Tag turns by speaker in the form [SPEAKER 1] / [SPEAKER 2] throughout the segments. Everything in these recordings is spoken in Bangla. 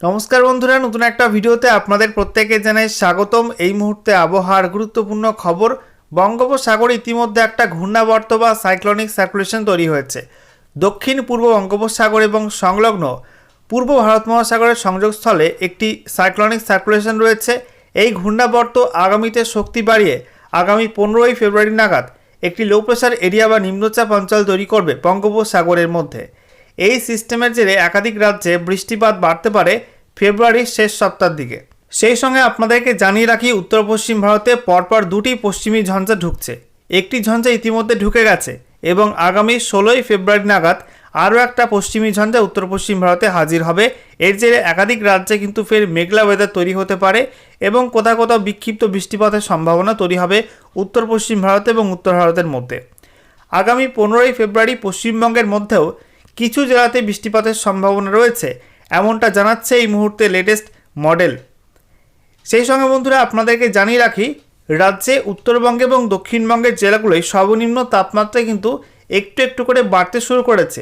[SPEAKER 1] নমস্কার বন্ধুরা, নতুন একটা ভিডিওতে আপনাদের প্রত্যেককে জানাই স্বাগতম। এই মুহূর্তে আবহাওয়ার গুরুত্বপূর্ণ খবর। বঙ্গোপসাগরে ইতিমধ্যে একটা ঘূর্ণাবর্ত বা সাইক্লোনিক সার্কুলেশন তৈরি হয়েছে। দক্ষিণ পূর্ব বঙ্গোপসাগর এবং সংলগ্ন পূর্ব ভারত মহাসাগরের সংযোগস্থলে একটি সাইক্লোনিক সার্কুলেশন রয়েছে। এই ঘূর্ণাবর্ত আগামীতে শক্তি বাড়িয়ে আগামী 15ই ফেব্রুয়ারি নাগাদ একটি লো প্রেশার এরিয়া বা নিম্নচাপ অঞ্চল তৈরি করবে বঙ্গোপসাগরের মধ্যে। এই সিস্টেমের জেরে একাধিক রাজ্যে বৃষ্টিপাত বাড়তে পারে ফেব্রুয়ারির শেষ সপ্তাহের দিকে। সেই সঙ্গে আপনাদেরকে জানিয়ে রাখি, উত্তর পশ্চিম ভারতে পরপর দুটি পশ্চিমী ঝঞ্ঝা ঢুকছে। একটি ঝঞ্ঝা ইতিমধ্যে ঢুকে গেছে এবং আগামী 16ই ফেব্রুয়ারি নাগাদ আরও একটা পশ্চিমী ঝঞ্ঝা উত্তর পশ্চিম ভারতে হাজির হবে। এর জেরে একাধিক রাজ্যে কিন্তু ফের মেঘলা ওয়েদার তৈরি হতে পারে এবং কোথাও কোথাও বিক্ষিপ্ত বৃষ্টিপাতের সম্ভাবনা তৈরি হবে উত্তর পশ্চিম ভারত এবং উত্তর ভারতের মধ্যে। আগামী 15ই ফেব্রুয়ারি পশ্চিমবঙ্গের মধ্যেও কিছু জেলাতে বৃষ্টিপাতের সম্ভাবনা রয়েছে, এমনটা জানাচ্ছে এই মুহূর্তে লেটেস্ট মডেল। সেই সঙ্গে বন্ধুরা আপনাদেরকে জানিয়ে রাখি, রাজ্যে উত্তরবঙ্গে এবং দক্ষিণবঙ্গের জেলাগুলোয় সর্বনিম্ন তাপমাত্রা কিন্তু একটু একটু করে বাড়তে শুরু করেছে।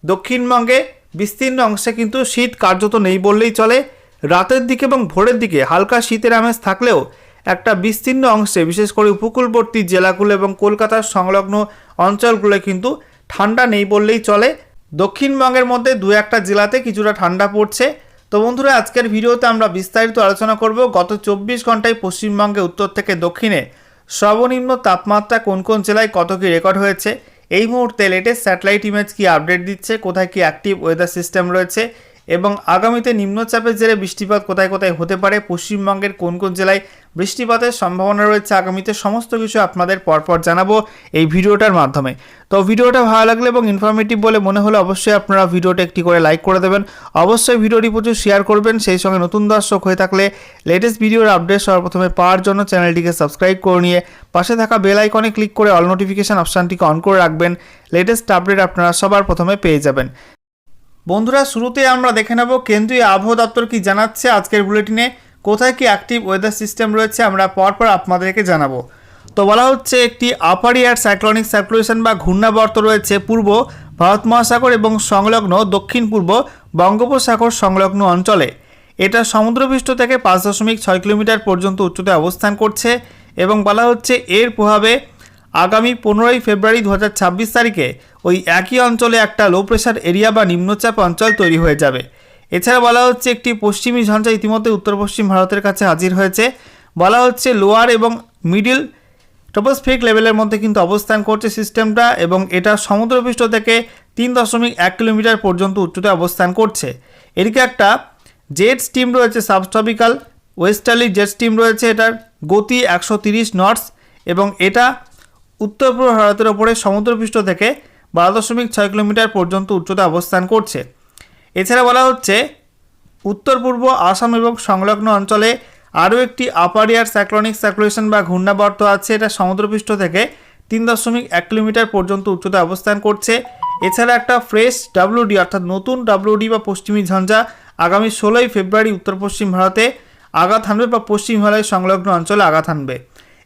[SPEAKER 1] দক্ষিণবঙ্গে বিস্তীর্ণ অংশে কিন্তু শীত কার্যত নেই বললেই চলে। রাতের দিকে এবং ভোরের দিকে হালকা শীতের আমেজ থাকলেও একটা বিস্তীর্ণ অংশে, বিশেষ করে উপকূলবর্তী জেলাগুলো এবং কলকাতার সংলগ্ন অঞ্চলগুলো কিন্তু ঠান্ডা নেই বললেই চলে। দক্ষিণবঙ্গের মধ্যে দু একটা জেলাতে কিছুটা ঠান্ডা পড়ছে। তো বন্ধুরা, আজকের ভিডিওতে আমরা বিস্তারিত আলোচনা করব গত 24 ঘন্টায় পশ্চিমবঙ্গে উত্তর থেকে দক্ষিণে সর্বনিম্ন তাপমাত্রা কোন কোন জেলায় কত কী রেকর্ড হয়েছে, এই মুহূর্তে লেটেস্ট স্যাটেলাইট ইমেজ কি আপডেট দিচ্ছে, কোথায় কি অ্যাক্টিভ ওয়েদার সিস্টেম রয়েছে এবং আগামীতে নিম্নচাপের জেরে বৃষ্টিপাত কোথায় কোথায় হতে পারে, পশ্চিমবঙ্গের কোন কোন জেলায় বৃষ্টিপাতের সম্ভাবনা রয়েছে আগামীতে, সমস্ত কিছু আপনাদের পরপর জানাবো এই ভিডিওটার মাধ্যমে। তো ভিডিওটা ভালো লাগলে এবং ইনফরমেটিভ বলে মনে হলে অবশ্যই আপনারা ভিডিওটা একটি করে লাইক করে দেবেন। অবশ্যই ভিডিওটি প্রচুর শেয়ার করবেন। সেই সঙ্গে নতুন দর্শক হয়ে থাকলে লেটেস্ট ভিডিওর আপডেট সর্বপ্রথমে পাওয়ার জন্য চ্যানেলটিকে সাবস্ক্রাইব করে নিয়ে পাশে থাকা বেল আইকনে ক্লিক করে অল নোটিফিকেশান অপশানটিকে অন করে রাখবেন। লেটেস্ট আপডেট আপনারা সবার প্রথমে পেয়ে যাবেন। বন্ধুরা, শুরুতে আমরা দেখে নেব কেন্দ্রীয় আবহাওয়া দপ্তর কি জানাচ্ছে আজকের বুলেটিনে, কোথায় কি অ্যাক্টিভ ওয়েদার সিস্টেম রয়েছে আমরা পরপর আপনাদেরকে জানাবো। তো বলা হচ্ছে একটি আপার এয়ার সাইক্লোনিক সার্কুলেশন বা ঘূর্ণাবর্ত রয়েছে পূর্ব ভারত মহাসাগর এবং সংলগ্ন দক্ষিণ পূর্ব বঙ্গোপসাগর সংলগ্ন অঞ্চলে। এটা সমুদ্রপৃষ্ঠ থেকে 5.6 কিলোমিটার পর্যন্ত উচ্চতায় অবস্থান করছে এবং বলা হচ্ছে এর প্রভাবে আগামী 15ই ফেব্রুয়ারি 2026 তারিখে ওই একই অঞ্চলে একটা লো প্রেশার এরিয়া বা নিম্নচাপ অঞ্চল তৈরি হয়ে যাবে। এছাড়া বলা হচ্ছে একটি পশ্চিমী ঝঞ্ঝা ইতিমধ্যে উত্তর পশ্চিম ভারতের কাছে হাজির হয়েছে। বলা হচ্ছে লোয়ার এবং মিডিল ট্রপোস্ফিরিক লেভেলের মধ্যে কিন্তু অবস্থান করছে সিস্টেমটা এবং এটা সমুদ্রপৃষ্ঠ থেকে 3.1 কিলোমিটার পর্যন্ত উচ্চতায় অবস্থান করছে। এদিকে একটা জেট স্টিম রয়েছে, সাবট্রপিক্যাল ওয়েস্টার্লি জেট স্টিম রয়েছে, এটার গতি 130 নটস এবং এটা উত্তর পূর্ব ভারতের ওপরে সমুদ্রপৃষ্ঠ থেকে 12.6 কিলোমিটার পর্যন্ত উচ্চতায় অবস্থান করছে। এছাড়া বলা হচ্ছে উত্তর পূর্ব আসাম এবং সংলগ্ন অঞ্চলে আরও একটি আপার এয়ার সাইক্লোনিক সার্কুলেশন বা ঘূর্ণাবর্ত আছে। এটা সমুদ্রপৃষ্ঠ থেকে 3.1 কিলোমিটার পর্যন্ত উচ্চতায় অবস্থান করছে। এছাড়া একটা ফ্রেশ ডাব্লিউডি অর্থাৎ নতুন ডাব্লিউডি বা পশ্চিমী ঝঞ্ঝা আগামী 16ই ফেব্রুয়ারি উত্তর পশ্চিম ভারতে আঘাত হানবে বা পশ্চিম হিমালয় সংলগ্ন অঞ্চলে আঘাত হানবে।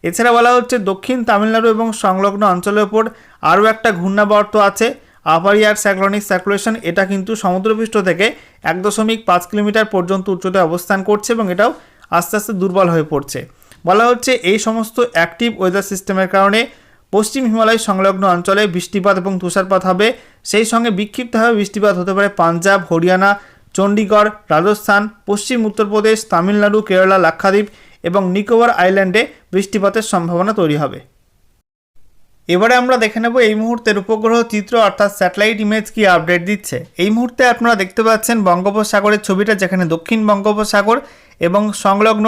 [SPEAKER 1] এছাড়া বলা হচ্ছে দক্ষিণ তামিলনাড়ু এবং সংলগ্ন অঞ্চলের ওপর আরও একটা ঘূর্ণাবর্ত আছে আপার এয়ার সাইক্লোনিক সার্কুলেশন। এটা কিন্তু সমুদ্রপৃষ্ঠ থেকে 1.5 কিলোমিটার পর্যন্ত উচ্চতায় অবস্থান করছে এবং এটাও আস্তে আস্তে দুর্বল হয়ে পড়ছে। বলা হচ্ছে এই সমস্ত অ্যাক্টিভ ওয়েদার সিস্টেমের কারণে পশ্চিম হিমালয় সংলগ্ন অঞ্চলে বৃষ্টিপাত এবং তুষারপাত হবে। সেই সঙ্গে বিক্ষিপ্তভাবে বৃষ্টিপাত হতে পারে পাঞ্জাব, হরিয়ানা, চণ্ডীগড়, রাজস্থান, পশ্চিম উত্তরপ্রদেশ, তামিলনাড়ু, কেরালা, লাক্ষাদ্বীপ এবং নিকোবর আইল্যান্ডে বৃষ্টিপাতের সম্ভাবনা তৈরি হবে। এবারে আমরা দেখে নেব এই মুহূর্তের উপগ্রহ চিত্র অর্থাৎ স্যাটেলাইট ইমেজ কি আপডেট দিচ্ছে। এই মুহূর্তে আপনারা দেখতে পাচ্ছেন বঙ্গোপসাগরের ছবিটা, যেখানে দক্ষিণ বঙ্গোপসাগর এবং সংলগ্ন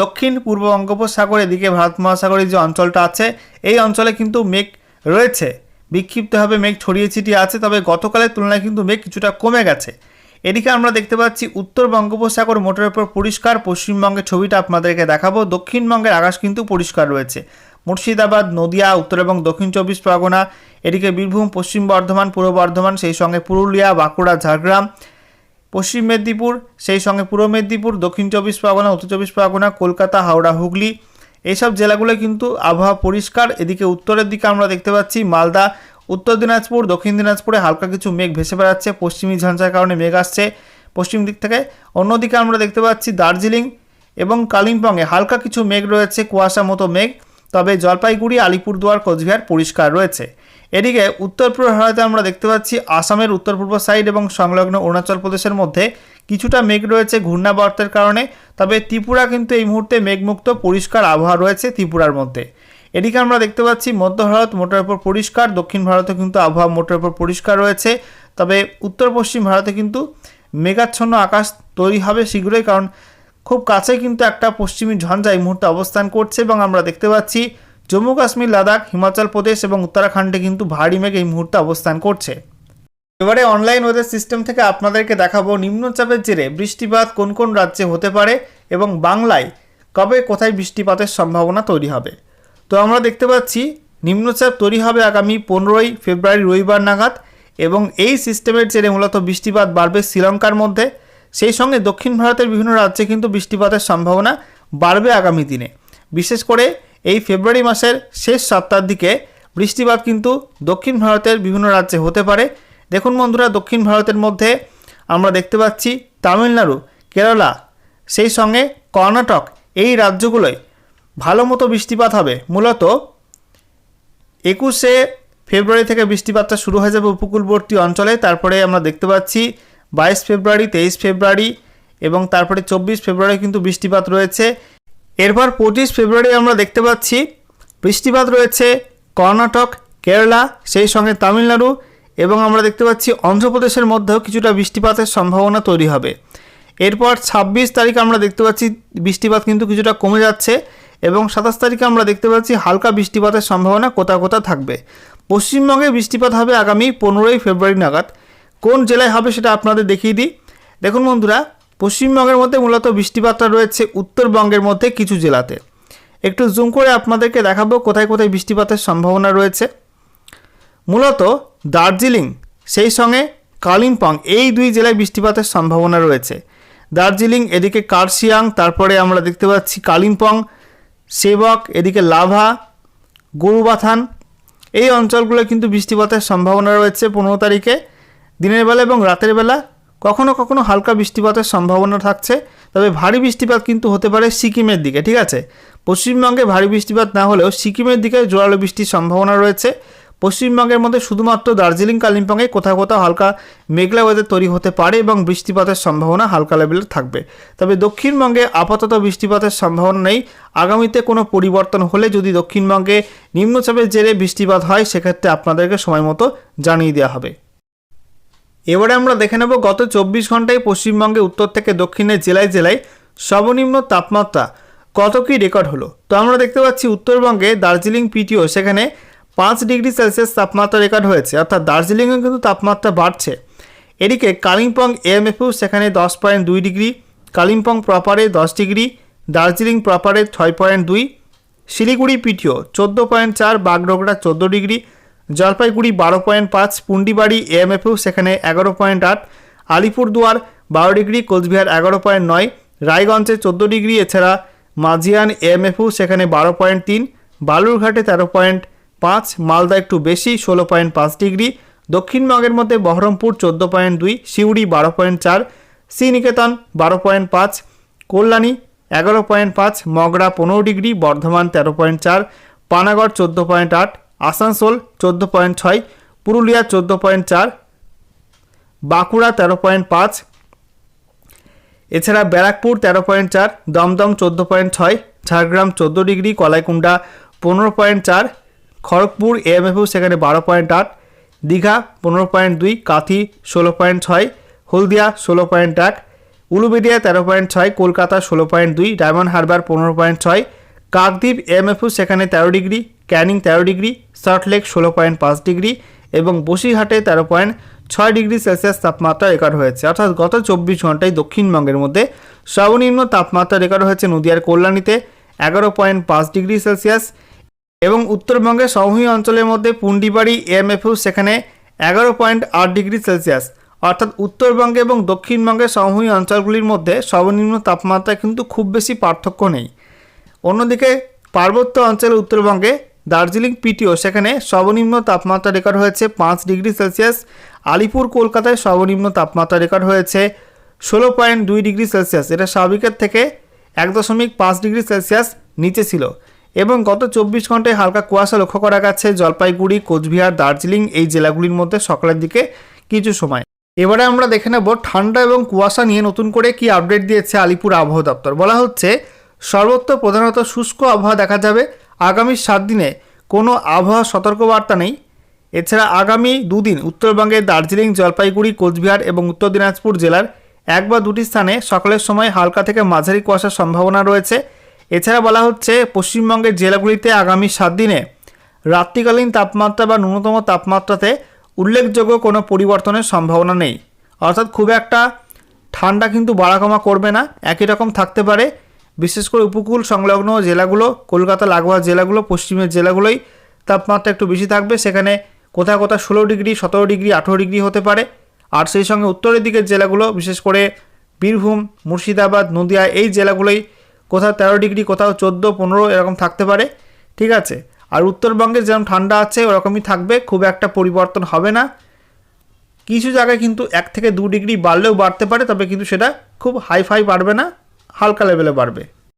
[SPEAKER 1] দক্ষিণ পূর্ব বঙ্গোপসাগর এদিকে ভারত মহাসাগরের যে অঞ্চলটা আছে এই অঞ্চলে কিন্তু মেঘ রয়েছে, বিক্ষিপ্তভাবে মেঘ ছড়িয়ে ছিটিয়ে আছে, তবে গতকালের তুলনায় কিন্তু মেঘ কিছুটা কমে গেছে। এদিকে আমরা দেখতে পাচ্ছি উত্তর বঙ্গোপসাগর মোটের উপর পরিষ্কার। পশ্চিমবঙ্গের ছবিটা আপনাদেরকে দেখাবো, দক্ষিণবঙ্গের আকাশ কিন্তু পরিষ্কার রয়েছে। মুর্শিদাবাদ, নদিয়া, উত্তর এবং দক্ষিণ 24 পরগনা, এদিকে বীরভূম, পশ্চিম বর্ধমান, পূর্ব বর্ধমান, সেই সঙ্গে পুরুলিয়া, বাঁকুড়া, ঝাড়গ্রাম, পশ্চিম মেদিনীপুর, সেই সঙ্গে পূর্ব মেদিনীপুর, দক্ষিণ 24 পরগনা, উত্তর 24 পরগনা, কলকাতা, হাওড়া, হুগলি, এইসব জেলাগুলো কিন্তু আবহাওয়া পরিষ্কার। এদিকে উত্তরের দিকে আমরা দেখতে পাচ্ছি মালদা, উত্তর দিনাজপুর, দক্ষিণ দিনাজপুরে হালকা কিছু মেঘ ভেসে বেড়াচ্ছে, পশ্চিমী ঝঞ্ঝার কারণে মেঘ আসছে। পশ্চিম দিক থেকে। অন্যদিকে আমরা দেখতে পাচ্ছি দার্জিলিং এবং কালিম্পংয়ে হালকা কিছু মেঘ রয়েছে, কুয়াশা মতো মেঘ, তবে জলপাইগুড়ি, আলিপুরদুয়ার, কোচবিহার পরিষ্কার রয়েছে। এদিকে উত্তর পূর্ব ভারতে আমরা দেখতে পাচ্ছি আসামের উত্তর পূর্ব সাইড এবং সংলগ্ন অরুণাচল প্রদেশের মধ্যে কিছুটা মেঘ রয়েছে ঘূর্ণাবর্তের কারণে, তবে ত্রিপুরা কিন্তু এই মুহূর্তে মেঘমুক্ত পরিষ্কার আবহাওয়া রয়েছে ত্রিপুরার মধ্যে। এদিকে আমরা দেখতে পাচ্ছি মধ্য ভারত মোটের উপর পরিষ্কার, দক্ষিণ ভারতে কিন্তু আবহাওয়া মোটের উপর পরিষ্কার রয়েছে, তবে উত্তর পশ্চিম ভারতে কিন্তু মেঘাচ্ছন্ন আকাশ তৈরি হবে শীঘ্রই, কারণ খুব কাছে কিন্তু একটা পশ্চিমী ঝঞ্ঝা এই মুহূর্তে অবস্থান করছে এবং আমরা দেখতে পাচ্ছি জম্মু কাশ্মীর, লাদাখ, হিমাচল প্রদেশ এবং উত্তরাখণ্ডে কিন্তু ভারী মেঘ এই মুহূর্তে অবস্থান করছে। এবারে অনলাইন ওয়েদার সিস্টেম থেকে আপনাদেরকে দেখাবো নিম্নচাপের জেরে বৃষ্টিপাত কোন কোন রাজ্যে হতে পারে এবং বাংলায় কবে কোথায় বৃষ্টিপাতের সম্ভাবনা তৈরি হবে। তো আমরা দেখতে পাচ্ছি নিম্নচাপ তৈরি হবে আগামী 15ই ফেব্রুয়ারি রবিবার নাগাদ এবং এই সিস্টেমের জেরে মূলত বৃষ্টিপাত বাড়বে শ্রীলঙ্কার মধ্যে। সেই সঙ্গে দক্ষিণ ভারতের বিভিন্ন রাজ্যে কিন্তু বৃষ্টিপাতের সম্ভাবনা বাড়বে আগামী দিনে। বিশেষ করে এই ফেব্রুয়ারি মাসের শেষ সপ্তাহের দিকে বৃষ্টিপাত কিন্তু দক্ষিণ ভারতের বিভিন্ন রাজ্যে হতে পারে। দেখুন বন্ধুরা, দক্ষিণ ভারতের মধ্যে আমরা দেখতে পাচ্ছি তামিলনাড়ু, কেরালা, সেই সঙ্গে কর্ণাটক, এই রাজ্যগুলোয় ভালো মতো বৃষ্টিপাত হবে। মূলত 21শে ফেব্রুয়ারি থেকে বৃষ্টিপাতটা শুরু হয়ে যাবে উপকূলবর্তী অঞ্চলে, তারপরে আমরা দেখতে পাচ্ছি 22 ফেব্রুয়ারি, 23 ফেব্রুয়ারি এবং তারপরে 24 ফেব্রুয়ারি কিন্তু বৃষ্টিপাত রয়েছে। এরপর 25 ফেব্রুয়ারি আমরা দেখতে পাচ্ছি বৃষ্টিপাত রয়েছে কর্ণাটক, কেরালা, সেই সঙ্গে তামিলনাড়ু এবং আমরা দেখতে পাচ্ছি অন্ধ্রপ্রদেশের মধ্যেও কিছুটা বৃষ্টিপাতের সম্ভাবনা তৈরি হবে। এরপর 26 তারিখ আমরা দেখতে পাচ্ছি বৃষ্টিপাত কিন্তু কিছুটা কমে যাচ্ছে এবং 27 তারিখে আমরা দেখতে পাচ্ছি হালকা বৃষ্টিপাতের সম্ভাবনা কোথাও কোথাও থাকবে। পশ্চিমবঙ্গে বৃষ্টিপাত হবে আগামী 15ই ফেব্রুয়ারি নাগাদ। কোন জেলায় হবে সেটা আপনাদের দেখিয়ে দিই। দেখুন বন্ধুরা, পশ্চিমবঙ্গের মধ্যে মূলত বৃষ্টিপাতটা রয়েছে উত্তরবঙ্গের মধ্যে কিছু জেলাতে। একটু জুম করে আপনাদেরকে দেখাবো কোথায় কোথায় বৃষ্টিপাতের সম্ভাবনা রয়েছে। মূলত দার্জিলিং, সেই সঙ্গে কালিম্পং, এই দুই জেলায় বৃষ্টিপাতের সম্ভাবনা রয়েছে। দার্জিলিং, এদিকে কার্শিয়াং, তারপরে আমরা দেখতে পাচ্ছি কালিম্পং, সেবক, এদিকে লাভা, গরুবাথান, এই অঞ্চলগুলো কিন্তু বৃষ্টিপাতের সম্ভাবনা রয়েছে 15 তারিখে দিনের বেলা এবং রাতের বেলা কখনো কখনো হালকা বৃষ্টিপাতের সম্ভাবনা থাকছে। তবে ভারী বৃষ্টিপাত কিন্তু হতে পারে সিকিমের দিকে, ঠিক আছে। পশ্চিমবঙ্গে ভারী বৃষ্টিপাত না হলেও সিকিমের দিকে জোরালো বৃষ্টির সম্ভাবনা রয়েছে। পশ্চিমবঙ্গের মধ্যে শুধুমাত্র দার্জিলিং, কালিম্পংয়ে কোথাও কোথাও হালকা মেঘলা ওয়েদার তৈরি হতে পারে এবং বৃষ্টিপাতের সম্ভাবনা হালকা লেভেলের থাকবে। তবে দক্ষিণবঙ্গে আপাতত বৃষ্টিপাতের সম্ভাবনা নেই। আগামীতে কোনো পরিবর্তন হলে যদি দক্ষিণবঙ্গে নিম্নচাপের জেরে বৃষ্টিপাত হয় সেক্ষেত্রে আপনাদেরকে সময় মতো জানিয়ে দেওয়া হবে। এবারে আমরা দেখে নেব গত 24 ঘন্টায় পশ্চিমবঙ্গে উত্তর থেকে দক্ষিণের জেলায় জেলায় সর্বনিম্ন তাপমাত্রা কত কী রেকর্ড হলো। তো আমরা দেখতে পাচ্ছি উত্তরবঙ্গে দার্জিলিং পিটিও সেখানে 5 ডিগ্রি সেলসিয়াস তাপমাত্রা রেকর্ড হয়েছে, অর্থাৎ দার্জিলিংয়ে কিন্তু তাপমাত্রা বাড়ছে। এদিকে কালিম্পং এএমএফও সেখানে 10.2 degree, Kalimpong প্রপারে 10 degree, Darjeeling প্রপারে 6.2, Siliguri পিটিও 14.4, Bagdogra 14 degree, Jalpaiguri 12.5, Pundibari এএমএফও সেখানে 11.8, আলিপুরদুয়ার 12 ডিগ্রি, কোচবিহার 11.9, রায়গঞ্জে 14 ডিগ্রি, এছাড়া মাঝিয়ান এএমএফও সেখানে 12.3, বালুরঘাটে 13.5, মালদা একটু বেশি 16.5 ডিগ্রি, দক্ষিণবঙ্গের মধ্যে বহরমপুর 14.2, সিউড়ি 12.4, শ্রীনিকেতন 12.5, কল্যাণী 11.5, মগরা 15 ডিগ্রি, বর্ধমান 13.4, পানাগড় 14.8, আসানসোল 14.6, পুরুলিয়া 14.4, বাঁকুড়া 13.5, এছাড়া ব্যারাকপুর 13.4, দমদম 14.6, ঝাড়গ্রাম 14 ডিগ্রি, কলাইকুণ্ডা 15.4, খড়গপুর এএমএফও সেখানে 12.8, দীঘা 15.2, কাথি 16.6, হলদিয়া 16.1, উলুবেড়িয়া 13.6, কলকাতা 16.2, ডায়মন্ড হারবার 15.6, কাকদ্বীপ এএমএফও সেখানে 13 degree, Canning 13 degree, Salt Lake 16.5 degree এবং বসিরহাটে 13.6 ডিগ্রি সেলসিয়াস তাপমাত্রা রেকর্ড হয়েছে। অর্থাৎ গত 24 ঘন্টায় দক্ষিণবঙ্গের মধ্যে সর্বনিম্ন তাপমাত্রা রেকর্ড হয়েছে নদিয়ার কল্যাণীতে 11.5 ডিগ্রি সেলসিয়াস এবং উত্তরবঙ্গের সমভূমি অঞ্চলের মধ্যে পুন্ডিবাড়ি এএমএফও সেখানে 11.8 ডিগ্রি সেলসিয়াস। অর্থাৎ উত্তরবঙ্গে এবং দক্ষিণবঙ্গের সমভূমি অঞ্চলগুলির মধ্যে সর্বনিম্ন তাপমাত্রা কিন্তু খুব বেশি পার্থক্য নেই। অন্যদিকে পার্বত্য অঞ্চলে উত্তরবঙ্গে দার্জিলিং পিটিও সেখানে সর্বনিম্ন তাপমাত্রা রেকর্ড হয়েছে 5 ডিগ্রি সেলসিয়াস, আলিপুর কলকাতায় সর্বনিম্ন তাপমাত্রা রেকর্ড হয়েছে 16.2 ডিগ্রি সেলসিয়াস, এটা স্বাভাবিকের থেকে 1.5 ডিগ্রি সেলসিয়াস নিচে ছিল। এবং গত 24 ঘন্টায় হালকা কুয়াশা লক্ষ্য করা গেছে জলপাইগুড়ি, কোচবিহার, দার্জিলিং এই জেলাগুলির মধ্যে সকালের দিকে কিছু সময়। এবারে আমরা দেখে নেব ঠান্ডা এবং কুয়াশা নিয়ে নতুন করে কি আপডেট দিয়েছে আলিপুর আবহাওয়া দপ্তর। বলা হচ্ছে সর্বত্র প্রধানত শুষ্ক আবহাওয়া দেখা যাবে। আগামী 7 দিনে কোনো আবহাওয়া সতর্কবার্তা নেই। এছাড়া আগামী 2 দিন উত্তরবঙ্গের দার্জিলিং, জলপাইগুড়ি, কোচবিহার এবং উত্তর দিনাজপুর জেলার 1 বা 2টি স্থানে সকালের সময় হালকা থেকে মাঝারি কুয়াশার সম্ভাবনা রয়েছে। এছাড়া বলা হচ্ছে পশ্চিমবঙ্গের জেলাগুলিতে আগামী 7 দিনে রাত্রিকালীন তাপমাত্রা বা ন্যূনতম তাপমাত্রাতে উল্লেখযোগ্য কোনো পরিবর্তনের সম্ভাবনা নেই। অর্থাৎ খুব একটা ঠান্ডা কিন্তু বাড়া কমা করবে না, একই রকম থাকতে পারে। বিশেষ করে উপকূল সংলগ্ন জেলাগুলো, কলকাতা লাগোয়া জেলাগুলো, পশ্চিমের জেলাগুলোই তাপমাত্রা একটু বেশি থাকবে। সেখানে কোথাও কোথাও 16 ডিগ্রি, 17 ডিগ্রি, 18 ডিগ্রি হতে পারে। আর সেই সঙ্গে উত্তরের দিকের জেলাগুলো, বিশেষ করে বীরভূম, মুর্শিদাবাদ, নদিয়া এই জেলাগুলোই কোথাও 13 ডিগ্রি, কোথাও 14, 15 এরকম থাকতে পারে। ঠিক আছে। আর উত্তরবঙ্গে যেরকম ঠান্ডা আছে ওরকমই থাকবে, খুব একটা পরিবর্তন হবে না। কিছু জায়গায় কিন্তু 1 থেকে 2 ডিগ্রি বাড়লেও বাড়তে পারে, তবে কিন্তু সেটা খুব হাই বাড়বে না, হালকা লেভেলে বাড়বে।